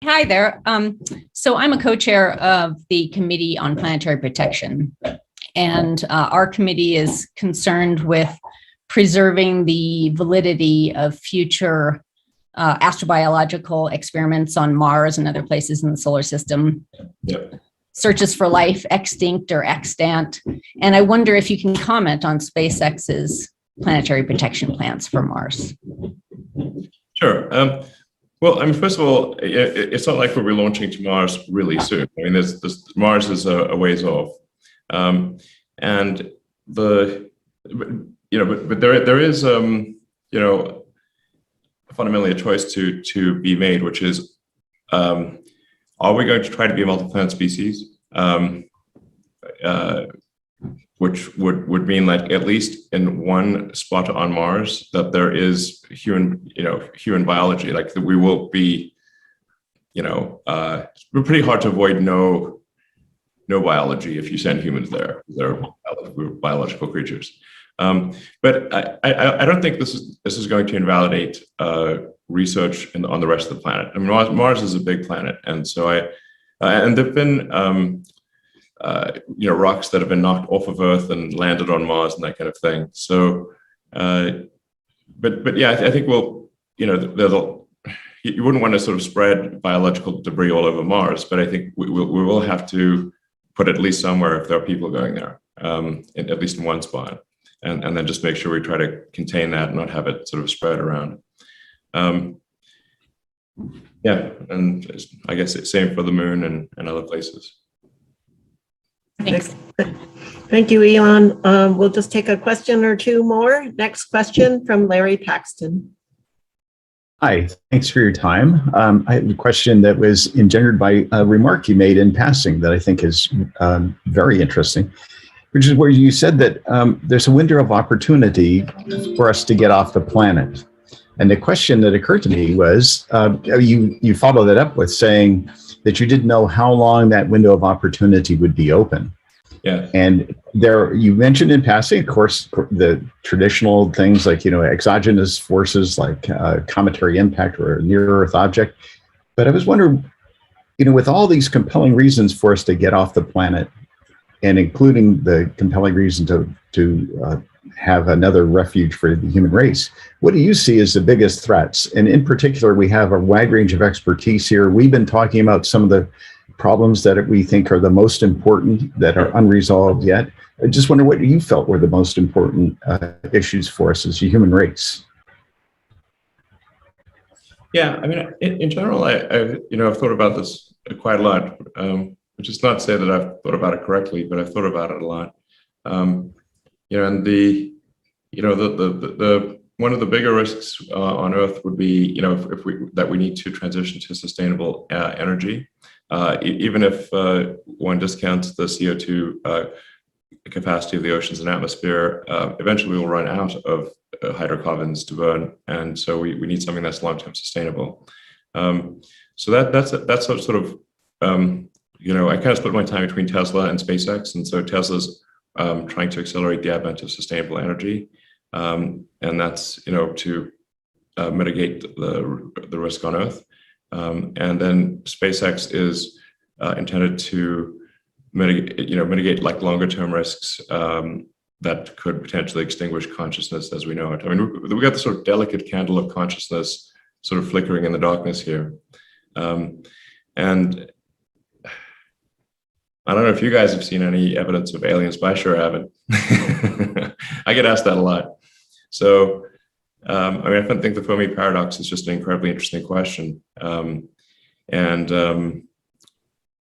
Hi there. So I'm a co-chair of the Committee on Planetary Protection, and our committee is concerned with preserving the validity of future astrobiological experiments on Mars and other places in the solar system. Yep. Searches for life, extinct or extant. And I wonder if you can comment on SpaceX's planetary protection plans for Mars. Sure. Well, I mean, first of all, it's not like we'll be launching to Mars really soon. I mean, Mars is a ways off, and but there is fundamentally a choice to be made, which is, are we going to try to be a multi-planet species, which would mean like at least in one spot on Mars that there is human biology, like that we will be, we're pretty hard to avoid no no biology if you send humans there. They're biological creatures. But I don't think this is going to invalidate research on the rest of the planet. I mean, Mars is a big planet, and so and there've been rocks that have been knocked off of Earth and landed on Mars and that kind of thing. So, but yeah, I think you wouldn't want to sort of spread biological debris all over Mars, but I think we will have to put at least somewhere if there are people going there, at least in one spot, and then just make sure we try to contain that and not have it sort of spread around. Yeah, and I guess it's same for the moon and other places. Thanks. Thank you, Elon. We'll just take a question or two more. Next question from Larry Paxton. Hi, thanks for your time. I have a question that was engendered by a remark you made in passing that I think is very interesting, which is where you said that there's a window of opportunity for us to get off the planet. And the question that occurred to me was, you followed that up with saying that you didn't know how long that window of opportunity would be open. Yeah. And there, you mentioned in passing, of course, the traditional things like, exogenous forces like cometary impact or a near-Earth object. But I was wondering, with all these compelling reasons for us to get off the planet, and including the compelling reason to have another refuge for the human race, what do you see as the biggest threats? And in particular, we have a wide range of expertise here. We've been talking about some of the problems that we think are the most important that are unresolved yet. I just wonder what you felt were the most important issues for us as a human race. Yeah, I mean, in general, I've thought about this quite a lot, which is not to say that I've thought about it correctly, but I've thought about it a lot. And the one of the bigger risks on Earth would be, that we need to transition to sustainable energy. Even if one discounts the CO2 capacity of the oceans and atmosphere, eventually we will run out of hydrocarbons to burn, and so we need something that's long-term sustainable. So that's sort of I kind of split my time between Tesla and SpaceX, and so Tesla's trying to accelerate the advent of sustainable energy, and that's to mitigate the risk on Earth. And then SpaceX is intended to mitigate like longer term risks that could potentially extinguish consciousness as we know it. I mean, we got the sort of delicate candle of consciousness sort of flickering in the darkness here. And I don't know if you guys have seen any evidence of aliens, but I sure haven't. I get asked that a lot. So, I mean, I think the Fermi paradox is just an incredibly interesting question. And I'm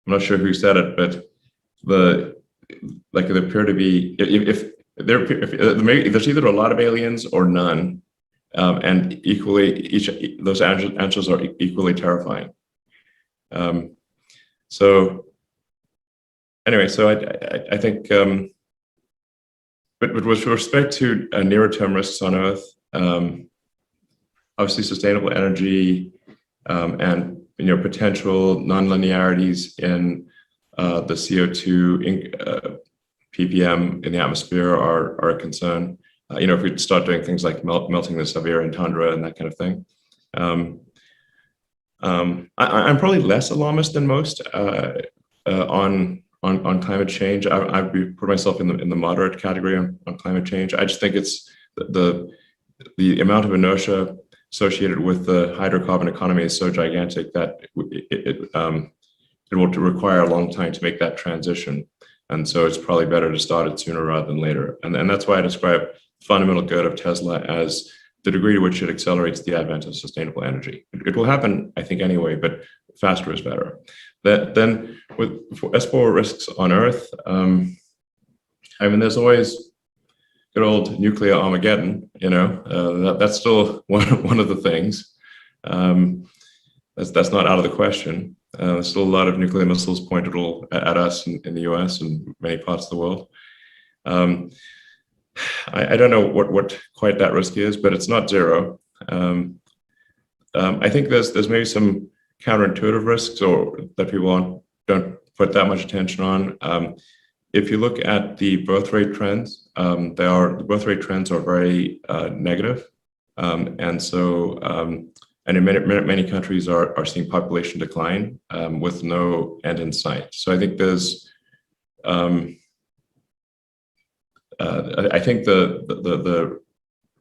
not sure who said it, but there appear to be, if there's either a lot of aliens or none, and equally, those answers are equally terrifying. So anyway, so I think, but with respect to nearer term risks on Earth, obviously sustainable energy and potential nonlinearities in the CO2 ppm in the atmosphere are a concern. If we start doing things like melting the Siberian tundra and that kind of thing. I'm probably less alarmist than most on climate change. I'd put myself in the moderate category on climate change. I just think it's the amount of inertia associated with the hydrocarbon economy is so gigantic that it will require a long time to make that transition. And so it's probably better to start it sooner rather than later. And that's why I describe the fundamental good of Tesla as the degree to which it accelerates the advent of sustainable energy. It will happen, I think, anyway, but faster is better. Then as for risks on Earth, I mean, there's always good old nuclear Armageddon, that's still one of the things. That's not out of the question. There's still a lot of nuclear missiles pointed at us in the US and many parts of the world. I don't know what quite that risk is, but it's not zero. I think there's maybe some counterintuitive risks or that people don't put that much attention on. If you look at the birth rate trends, the birth rate trends are very negative. And so, and in many countries are seeing population decline with no end in sight. So I think there's, I think the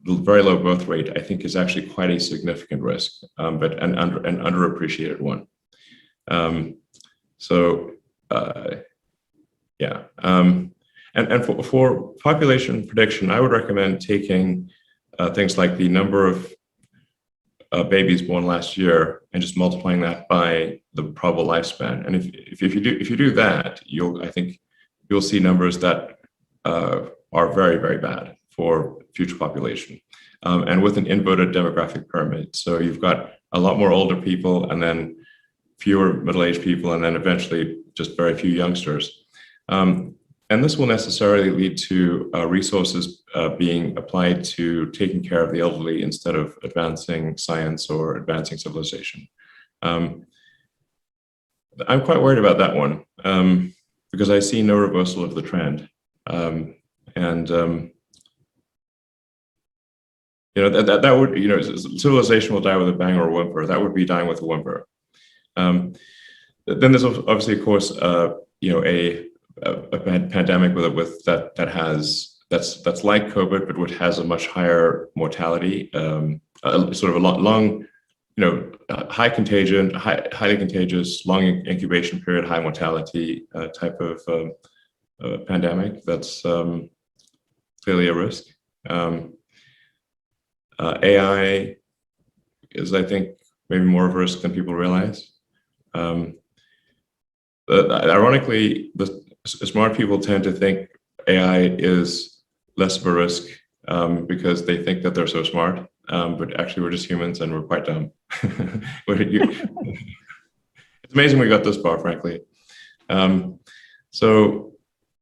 very low birth rate, I think, is actually quite a significant risk, but an underappreciated one. Yeah. And for population prediction, I would recommend taking things like the number of babies born last year and just multiplying that by the probable lifespan. And if you do that, I think you'll see numbers that are very, very bad for future population, and with an inverted demographic pyramid. So you've got a lot more older people, and then fewer middle-aged people, and then eventually just very few youngsters. And this will necessarily lead to resources being applied to taking care of the elderly instead of advancing science or advancing civilization. I'm quite worried about that one because I see no reversal of the trend. That would, civilization will die with a bang or a whimper. That would be dying with a whimper. Then there's obviously, of course, a pandemic that's like COVID, but which has a much higher mortality, sort of a long, high contagion, highly contagious, long incubation period, high mortality type of pandemic. That's clearly a risk. AI is, I think, maybe more of a risk than people realize. Ironically, the smart people tend to think AI is less of a risk because they think that they're so smart, but actually we're just humans and we're quite dumb. It's amazing we got this far, frankly. So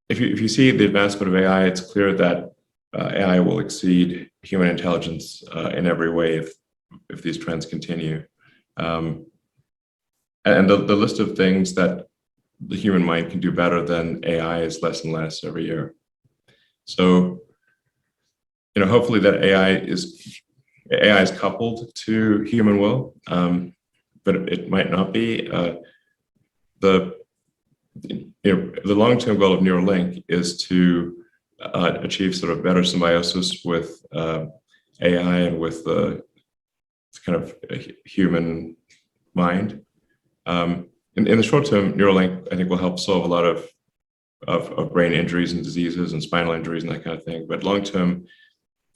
if you see the advancement of AI, it's clear that AI will exceed human intelligence in every way if these trends continue. And the list of things that the human mind can do better than AI is less and less every year. So, hopefully that AI is coupled to human will, but it might not be. The long-term goal of Neuralink is to achieve sort of better symbiosis with AI and with the kind of human mind. In the short term, Neuralink, I think, will help solve a lot of brain injuries and diseases and spinal injuries and that kind of thing. But long term,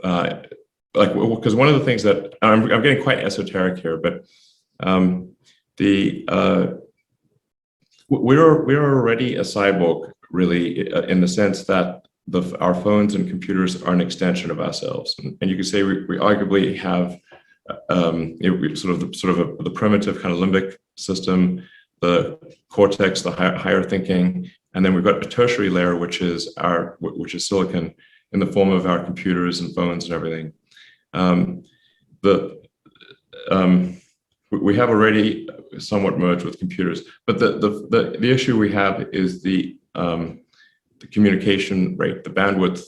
because one of the things that I'm getting quite esoteric here, but we're already a cyborg, really, in the sense that our phones and computers are an extension of ourselves, and you could say we arguably have the primitive kind of limbic system, the cortex, the higher thinking, and then we've got a tertiary layer, which is silicon in the form of our computers and phones and everything. We have already somewhat merged with computers, but the issue we have is the communication rate. The bandwidth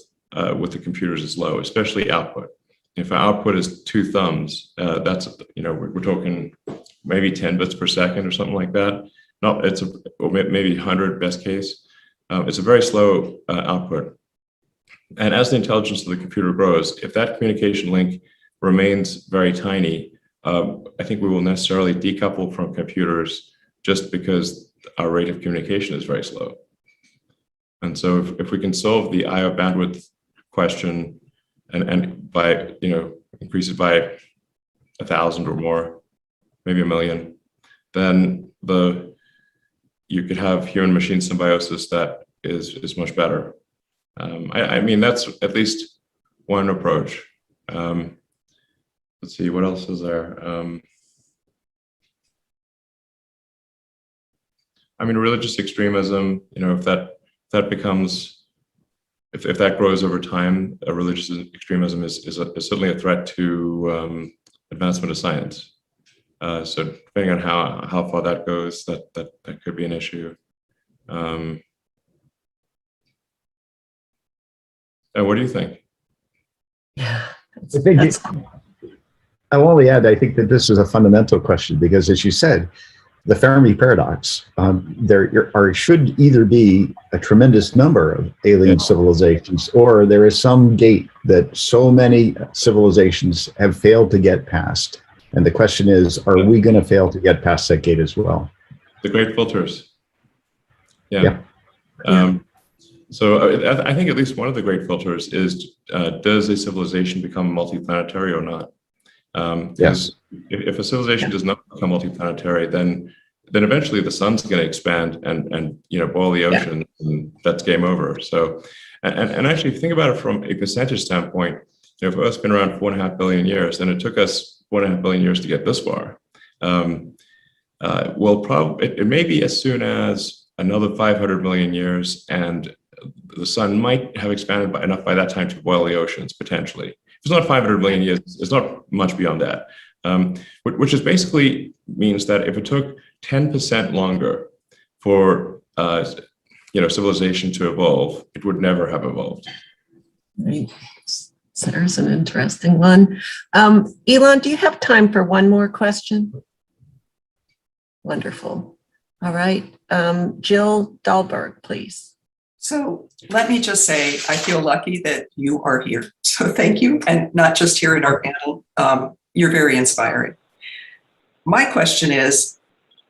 with the computers is low, especially output. If our output is 2 thumbs, that's, we're talking maybe 10 bits per second or something like that. Or maybe 100 best case. It's a very slow output. And as the intelligence of the computer grows, if that communication link remains very tiny, I think we will necessarily decouple from computers just because our rate of communication is very slow. And so if we can solve the I/O bandwidth question and by, increase it by 1,000 or more, maybe 1 million, then you could have human machine symbiosis that is much better. I mean, that's at least one approach. Let's see, what else is there? I mean, religious extremism, if that grows over time, religious extremism is certainly a threat to advancement of science. So depending on how far that goes, that could be an issue. What do you think? Yeah. I think I want to add, I think that this is a fundamental question because, as you said, the Fermi paradox, should either be a tremendous number of alien civilizations, or there is some gate that so many civilizations have failed to get past. And the question is, are we going to fail to get past that gate as well? The great filters. Yeah. So I think at least one of the great filters is, does a civilization become multiplanetary or not? Yes. If a civilization does not become multiplanetary, then eventually the sun's going to expand and boil the ocean, and that's game over. So, and actually, if you think about it from a percentage standpoint, if Earth's been around 4.5 billion years, and it took us 4.5 billion years to get this far, it may be as soon as another 500 million years, and the sun might have expanded enough by that time to boil the oceans, potentially. If it's not 500 million years, it's not much beyond that, which is basically means that if it took 10% longer for civilization to evolve, it would never have evolved. Right. So there's an interesting one. Elon, do you have time for one more question? Wonderful. All right. Jill Dahlberg, please. So let me just say, I feel lucky that you are here. So thank you. And not just here at our panel. You're very inspiring. My question is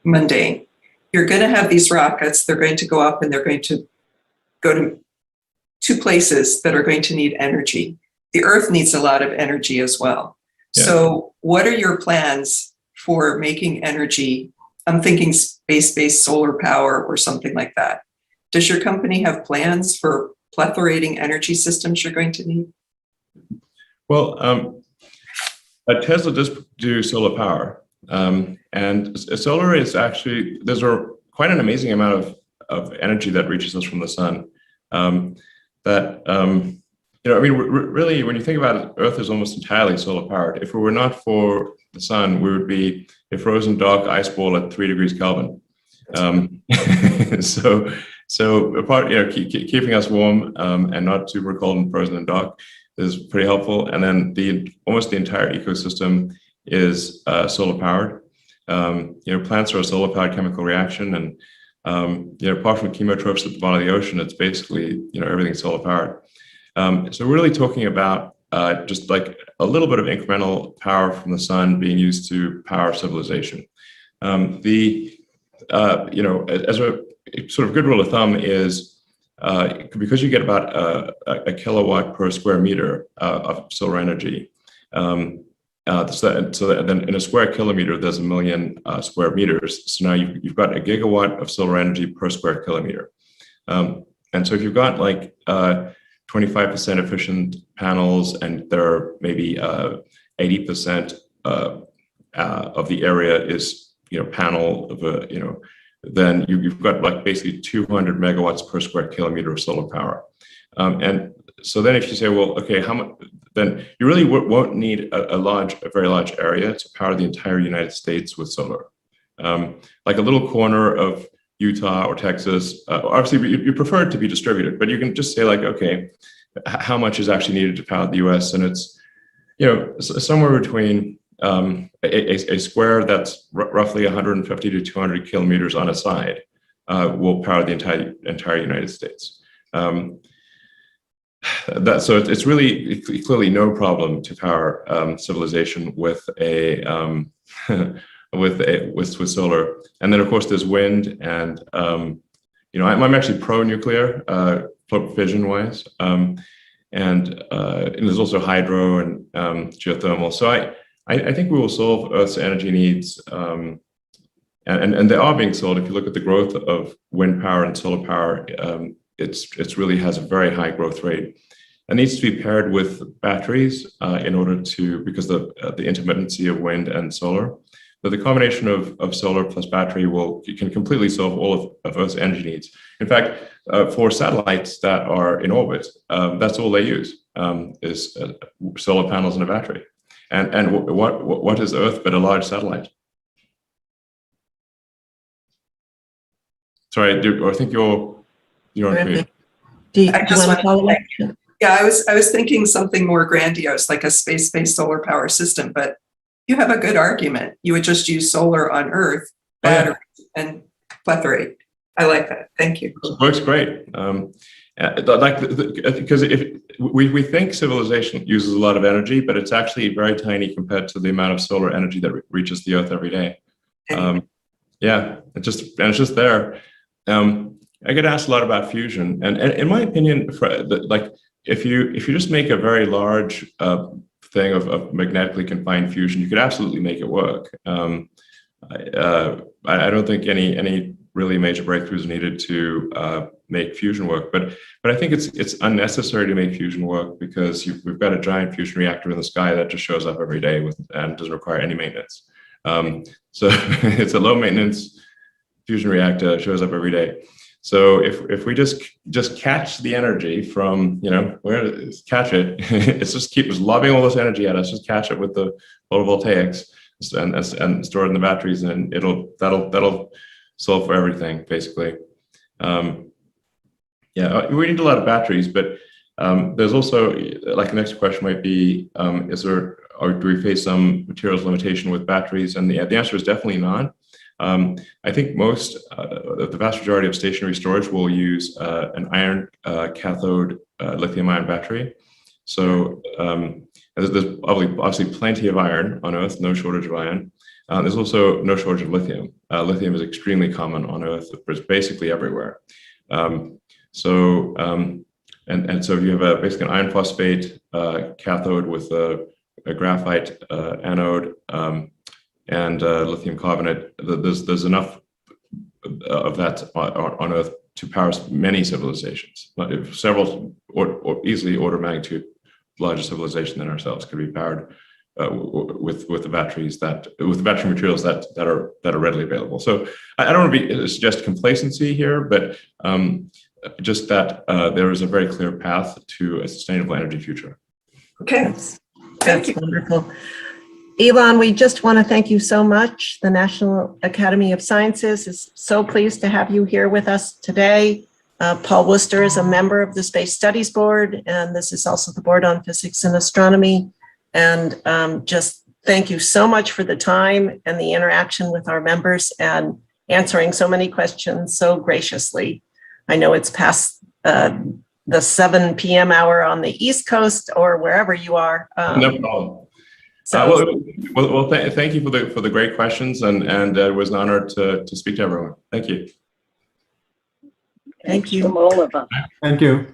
mundane. You're going to have these rockets. They're going to go up and they're going to go to two places that are going to need energy. The Earth needs a lot of energy as well. Yeah. So what are your plans for making energy? I'm thinking space-based solar power or something like that. Does your company have plans for proliferating energy systems you're going to need? Well, Tesla does do solar power. And solar is actually, there's quite an amazing amount of energy that reaches us from the sun. Really, when you think about it, Earth is almost entirely solar powered. If it were not for the sun, we would be a frozen dark ice ball at 3 degrees Kelvin. So apart, keeping us warm and not super cold and frozen and dark is pretty helpful. And then almost the entire ecosystem is solar powered. Plants are a solar powered chemical reaction, and apart from chemotrophs at the bottom of the ocean, it's basically everything's solar powered. So we're really talking about just like a little bit of incremental power from the sun being used to power civilization. As a sort of good rule of thumb is because you get about a kilowatt per square meter of solar energy. So then in a square kilometer, there's 1 million square meters. So now you've got a gigawatt of solar energy per square kilometer. And so if you've got like 25% efficient panels, and there are maybe 80% of the area is panel of then you've got like basically 200 megawatts per square kilometer of solar power. And so then if you say, well, okay, how much? Then you really won't need a very large area to power the entire United States with solar. Like a little corner of Utah or Texas, obviously you prefer it to be distributed, but you can just say like, okay, how much is actually needed to power the US? And it's, somewhere between a square that's roughly 150 to 200 kilometers on a side will power the entire United States. So it's really clearly no problem to power civilization with with solar. And then of course there's wind, and I'm actually pro nuclear, fission wise, and there's also hydro and geothermal. So I think we will solve Earth's energy needs, and they are being solved. If you look at the growth of wind power and solar power, it's really has a very high growth rate. It needs to be paired with batteries in order to, because the intermittency of wind and solar. But the combination of solar plus battery can completely solve all of Earth's energy needs. In fact, for satellites that are in orbit, that's all they use is solar panels and a battery. And what is Earth but a large satellite? Sorry, I think you're on mute. Do you I want just to wanted to follow up? thank Yeah, I was thinking something more grandiose, like a space-based solar power system, but you have a good argument. You would just use solar on Earth, battery, and plethrate. I like that. Thank you. It works great. Because if we think civilization uses a lot of energy, but it's actually very tiny compared to the amount of solar energy that reaches the Earth every day. Yeah, it's just there. I get asked a lot about fusion, and in my opinion, like if you just make a very large thing of magnetically confined fusion, you could absolutely make it work. I don't think any really major breakthroughs are needed to make fusion work, but I think it's unnecessary to make fusion work because we've got a giant fusion reactor in the sky that just shows up every day and doesn't require any maintenance. So it's a low maintenance fusion reactor, shows up every day. So if we just catch the energy from, catch it, it's just keep lobbing all this energy at us, just catch it with the photovoltaics and store it in the batteries, and that'll solve for everything, basically. Yeah, we need a lot of batteries, but there's also, like, the next question might be, do we face some materials limitation with batteries? And the answer is definitely not. I think the vast majority of stationary storage will use an iron cathode lithium-ion battery. So there's obviously plenty of iron on Earth, no shortage of iron. There's also no shortage of lithium. Lithium is extremely common on Earth. It's basically everywhere. So if you have basically an iron phosphate cathode with a graphite anode and lithium carbonate, there's enough of that on Earth to power many civilizations. Several, or easily order of magnitude larger civilization than ourselves could be powered with the batteries with the battery materials that are readily available. So I don't want to suggest complacency here, but just that there is a very clear path to a sustainable energy future. Okay, that's wonderful. Elon, we just want to thank you so much. The National Academy of Sciences is so pleased to have you here with us today. Paul Worcester is a member of the Space Studies Board, and this is also the Board on Physics and Astronomy. And just thank you so much for the time and the interaction with our members and answering so many questions so graciously. I know it's past the 7 p.m. hour on the East Coast or wherever you are. No problem. Thank you for the great questions, and it was an honor to speak to everyone. Thank you. Thank you. From all of us. Thank you.